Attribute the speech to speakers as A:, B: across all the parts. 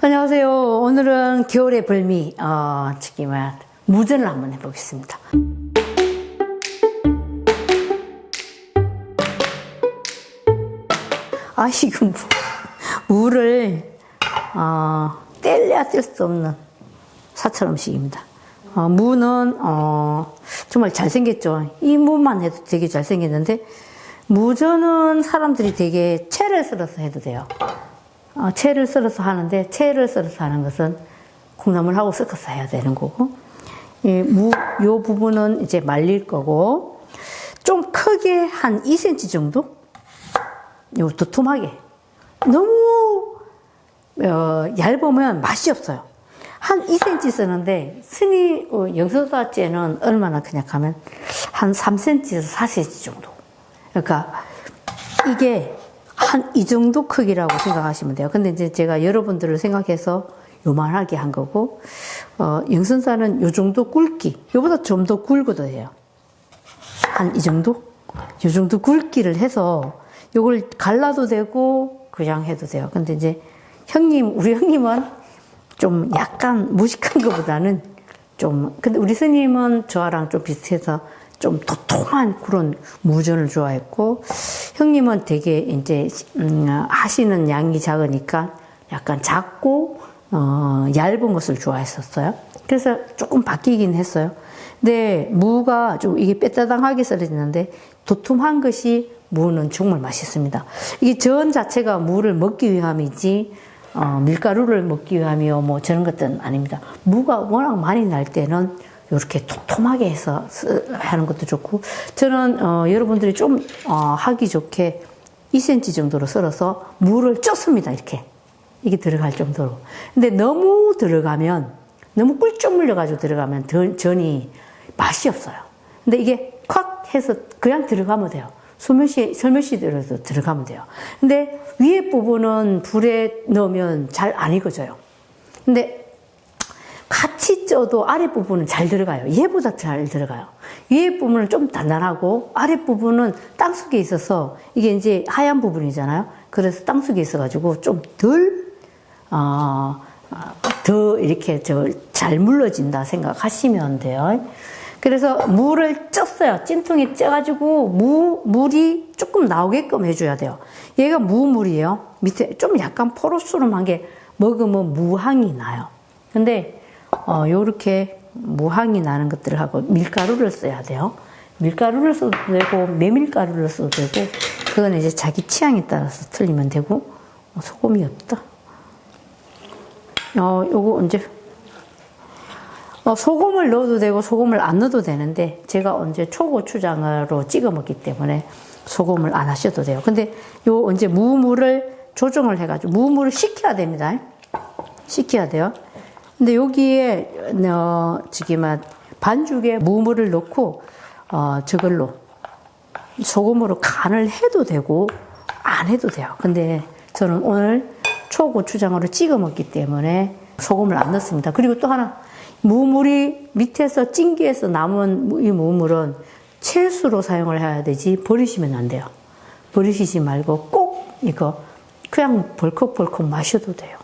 A: 안녕하세요. 오늘은 겨울의 별미, 무전을 한번 해보겠습니다. 이거 무를, 뗄래야 뗄 수 없는 사철 음식입니다. 무는, 정말 잘생겼죠. 이 무만 해도 되게 잘생겼는데, 무전은 사람들이 되게 채를 썰어서 해도 돼요. 채를 썰어서 하는데, 채를 썰어서 하는 것은 콩나물하고 섞어서 해야 되는 거고, 요 부분은 이제 말릴 거고, 좀 크게 한 2cm 정도? 요 두툼하게. 너무, 얇으면 맛이 없어요. 한 2cm 쓰는데, 영서다째는 얼마나 그냥 하면 한 3cm에서 4cm 정도. 그러니까, 이게, 한 이 정도 크기라고 생각하시면 돼요. 근데 이제 제가 여러분들을 생각해서 요만하게 한 거고, 영선살은 요 정도 굵기, 요보다 좀 더 굵어도 돼요. 한 이 정도? 요 정도 굵기를 해서 요걸 갈라도 되고, 그냥 해도 돼요. 근데 이제 우리 형님은 좀 약간 무식한 것보다는 근데 우리 스님은 저랑 좀 비슷해서 좀 도톰한 그런 무전을 좋아했고, 형님은 되게 이제, 하시는 양이 작으니까 약간 작고, 얇은 것을 좋아했었어요. 그래서 조금 바뀌긴 했어요. 근데 무가 좀 이게 뼈다당하게 썰어지는데, 도톰한 것이 무는 정말 맛있습니다. 이게 전 자체가 무를 먹기 위함이지, 밀가루를 먹기 위함이요, 뭐 저런 것들은 아닙니다. 무가 워낙 많이 날 때는 이렇게 도톰하게 해서 하는 것도 좋고, 저는 여러분들이 좀 하기 좋게 2cm 정도로 썰어서 무를 쪘습니다. 이게 들어갈 정도로. 근데 너무 꿀쩍 물려가지고 들어가면 전이 맛이 없어요. 근데 이게 콱 해서 그냥 들어가면 돼요. 설며시 들어가면 돼요. 근데 위에 부분은 불에 넣으면 잘 안 익어져요. 근데 같이 쪄도 아랫부분은 잘 들어가요. 얘보다 잘 들어가요. 위에 부분은 좀 단단하고 아랫부분은 땅속에 있어서 이게 이제 하얀 부분이잖아요. 그래서 땅속에 있어가지고 좀 더 이렇게 잘 물러진다 생각하시면 돼요. 그래서 무를 쪘어요. 찜통에 쪄가지고 물이 조금 나오게끔 해줘야 돼요. 얘가 무물이에요. 밑에 좀 약간 포로스름한 게 먹으면 무향이 나요. 근데 요렇게 무향이 나는 것들을 하고 밀가루를 써야 돼요. 밀가루를 써도 되고 메밀가루를 써도 되고, 그건 이제 자기 취향에 따라서 틀리면 되고. 소금이 없다. 요거 언제 소금을 넣어도 되고 소금을 안 넣어도 되는데, 제가 언제 초고추장으로 찍어 먹기 때문에 소금을 안 하셔도 돼요. 근데 요 언제 무물을 조정을 해가지고 무물을 식혀야 됩니다. 식혀야 돼요. 근데 여기에 반죽에 무물을 넣고 저걸로 소금으로 간을 해도 되고 안 해도 돼요. 근데 저는 오늘 초고추장으로 찍어 먹기 때문에 소금을 안 넣습니다. 그리고 또 하나, 무물이 밑에서 찜기에서 남은 이 무물은 채수로 사용을 해야 되지 버리시면 안 돼요. 버리시지 말고 꼭 이거 그냥 벌컥벌컥 마셔도 돼요.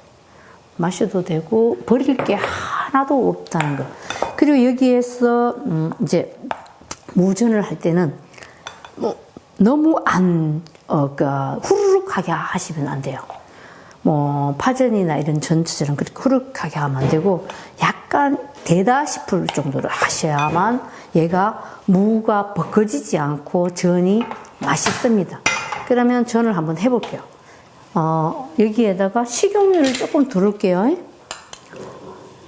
A: 마셔도 되고 버릴 게 하나도 없다는 거. 그리고 여기에서 이제 무전을 할 때는 너무 후루룩하게 하시면 안 돼요. 파전이나 이런 전처럼 그렇게 후루룩하게 하면 안 되고, 약간 되다 싶을 정도로 하셔야만 얘가 무가 벗겨지지 않고 전이 맛있습니다. 그러면 전을 한번 해볼게요. 여기에다가 식용유를 조금 두를게요.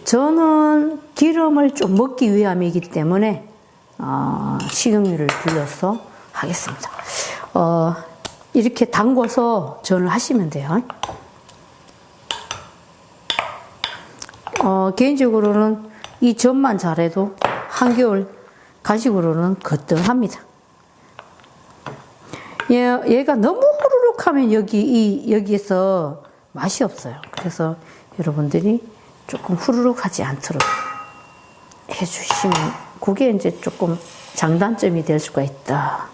A: 저는 기름을 좀 먹기 위함이기 때문에 식용유를 둘러서 하겠습니다. 이렇게 담궈서 전을 하시면 돼요. 개인적으로는 이 전만 잘해도 한겨울 간식으로는 거뜬합니다. 얘가 너무 후루룩 하면 여기에서 맛이 없어요. 그래서 여러분들이 조금 후루룩 하지 않도록 해주시면, 그게 이제 조금 장단점이 될 수가 있다.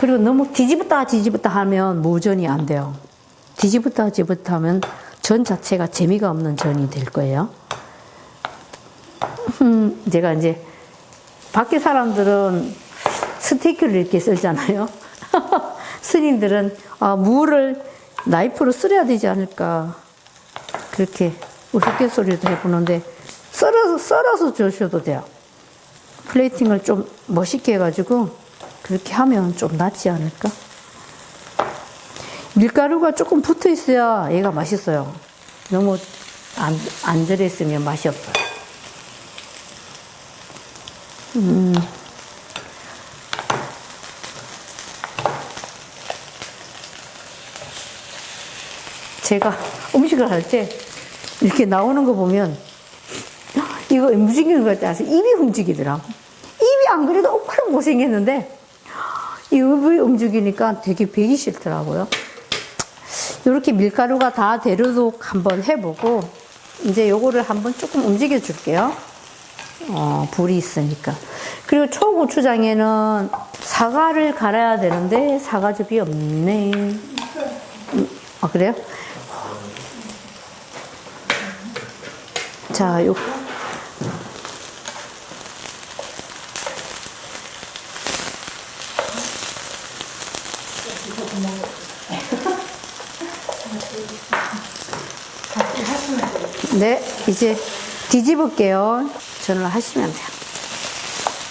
A: 그리고 너무 뒤집었다 뒤집었다 하면 무전이 안 돼요. 뒤집었다 뒤집었다 하면 전 자체가 재미가 없는 전이 될 거예요. 제가 이제 밖에 사람들은 스테이크를 이렇게 썰잖아요. 스님들은 무를 나이프로 썰어야 되지 않을까 그렇게 우스갯소리도 해보는데 썰어서 주셔도 돼요. 플레이팅을 좀 멋있게 해가지고 그렇게 하면 좀 낫지 않을까? 밀가루가 조금 붙어 있어야 얘가 맛있어요. 너무 안 절였으면 맛이 없어요. 제가 음식을 할 때 이렇게 나오는 거 보면 이거 움직이는 것 같아서 입이 움직이더라. 입이 안 그래도 얼마나 못생겼는데 이 입이 움직이니까 되게 배기 싫더라고요. 이렇게 밀가루가 다 되도록 한번 해보고 이제 요거를 한번 조금 움직여 줄게요. 불이 있으니까. 그리고 초고추장에는 사과를 갈아야 되는데 사과즙이 없네. 그래요? 자, 네, 이제 뒤집을게요. 전을 하시면 돼요.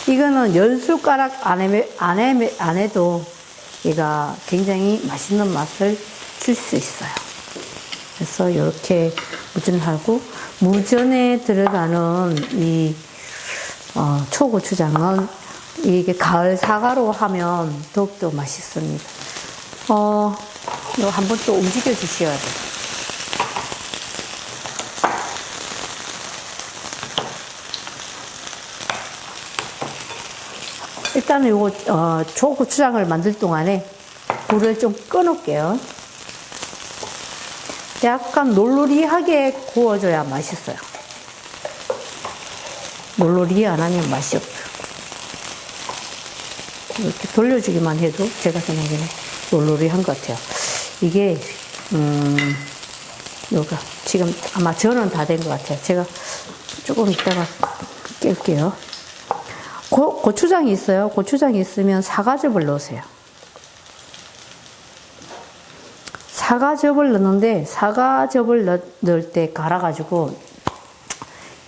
A: 이거는 10숟가락 안 해도 얘가 굉장히 맛있는 맛을 줄 수 있어요. 그래서 이렇게 무전하고, 무전에 들어가는 이 초고추장은 이게 가을 사과로 하면 더욱더 맛있습니다. 이거 한번 또 움직여 주셔야 돼요. 일단은 요거 초고추장을 만들 동안에 불을 좀 꺼놓을게요. 약간 놀놀이하게 구워줘야 맛있어요. 놀놀이 안 하면 맛이 없어요. 이렇게 돌려주기만 해도 제가 생각에는 놀놀이한 것 같아요. 이게 요가 지금 아마 전은 다 된 것 같아요. 제가 조금 이따가 깰게요. 고추장이 있어요. 고추장이 있으면 사과즙을 넣으세요. 사과즙을 넣는데 사과즙을 넣을 때 갈아가지고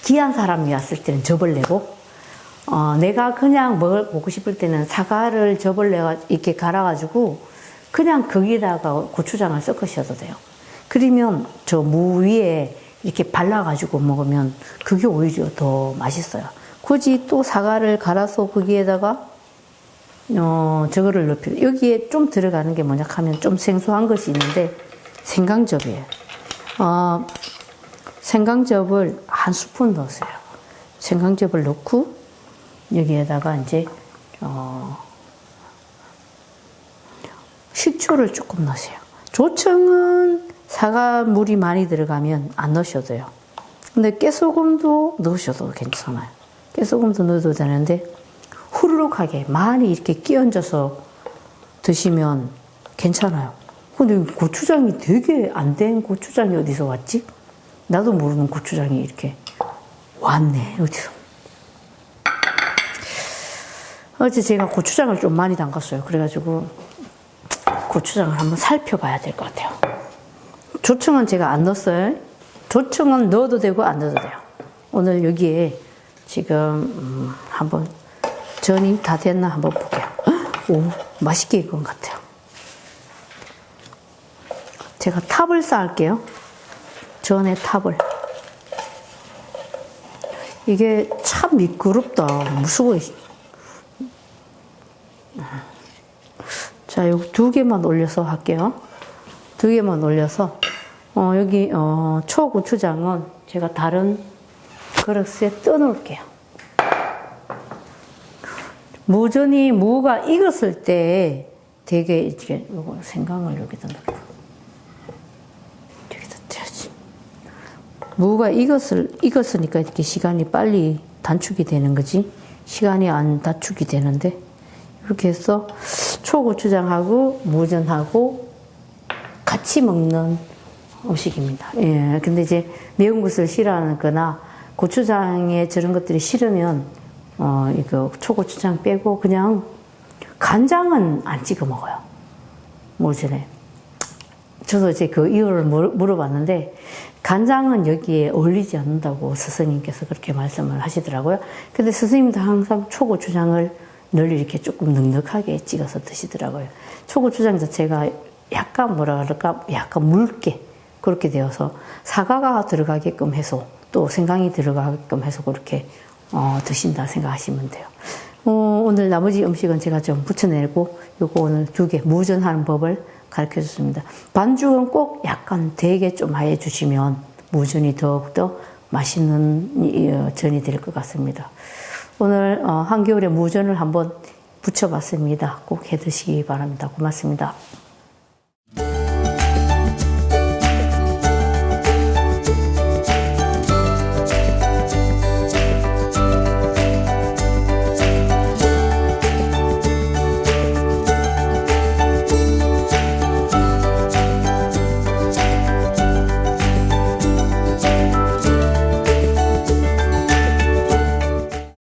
A: 귀한 사람이 왔을 때는 즙을 내고 내가 그냥 먹고 싶을 때는 사과를 즙을 내가 이렇게 갈아가지고 그냥 거기다가 고추장을 섞으셔도 돼요. 그러면 저 무 위에 이렇게 발라가지고 먹으면 그게 오히려 더 맛있어요. 굳이 또 사과를 갈아서 거기에다가 저거를 넣을 여기에 좀 들어가는 게 뭐냐 하면 좀 생소한 것이 있는데 생강즙이에요. 생강즙을 한 스푼 넣으세요. 생강즙을 넣고 여기에다가 이제 식초를 조금 넣으세요. 조청은 사과물이 많이 들어가면 안 넣으셔도 돼요. 근데 깨소금도 넣으셔도 괜찮아요. 깨소금도 넣어도 되는데 후루룩하게 많이 이렇게 끼얹어서 드시면 괜찮아요. 근데 고추장이 되게 안 된 고추장이 어디서 왔지? 나도 모르는 고추장이 이렇게 왔네, 어디서. 어제 제가 고추장을 좀 많이 담갔어요. 그래가지고 고추장을 한번 살펴봐야 될 것 같아요. 조청은 제가 안 넣었어요. 조청은 넣어도 되고 안 넣어도 돼요. 오늘 여기에 지금 한번 전이 다 됐나 한번 볼게요. 오, 맛있게 익은 것 같아요. 제가 탑을 쌓을게요. 전에 탑을. 이게 참 미끄럽다. 무서워. 자, 여기 2개만 올려서 할게요. 2개만 올려서 여기 초고추장은 제가 다른 그릇에 떠놓을게요. 무가 익었을 때 되게 이렇게 요거 생강을 여기다 넣고 여기다 떼야지. 무가 익었으니까 이렇게 시간이 빨리 단축이 되는 거지. 시간이 안 단축이 되는데 이렇게 해서 초고추장하고 무전하고 같이 먹는 음식입니다. 예, 근데 이제 매운 것을 싫어하거나 고추장에 저런 것들이 싫으면 이거 초고추장 빼고 그냥 간장은 안 찍어 먹어요. 무전에. 저도 이제 그 이유를 물어봤는데 간장은 여기에 어울리지 않는다고 스승님께서 그렇게 말씀을 하시더라고요. 근데 스승님도 항상 초고추장을 늘 이렇게 조금 넉넉하게 찍어서 드시더라고요. 초고추장 자체가 약간 뭐라 그럴까, 약간 묽게 그렇게 되어서 사과가 들어가게끔 해서 또 생강이 들어가게끔 해서 그렇게 드신다 생각하시면 돼요. 오늘 나머지 음식은 제가 좀 붙여내고 요거 오늘 2개 무전하는 법을 가르쳐 줬습니다. 반죽은 꼭 약간 되게 좀 해 주시면 무전이 더욱더 맛있는 전이 될 것 같습니다. 오늘 한겨울에 무전을 한번 붙여봤습니다. 꼭 해 드시기 바랍니다. 고맙습니다.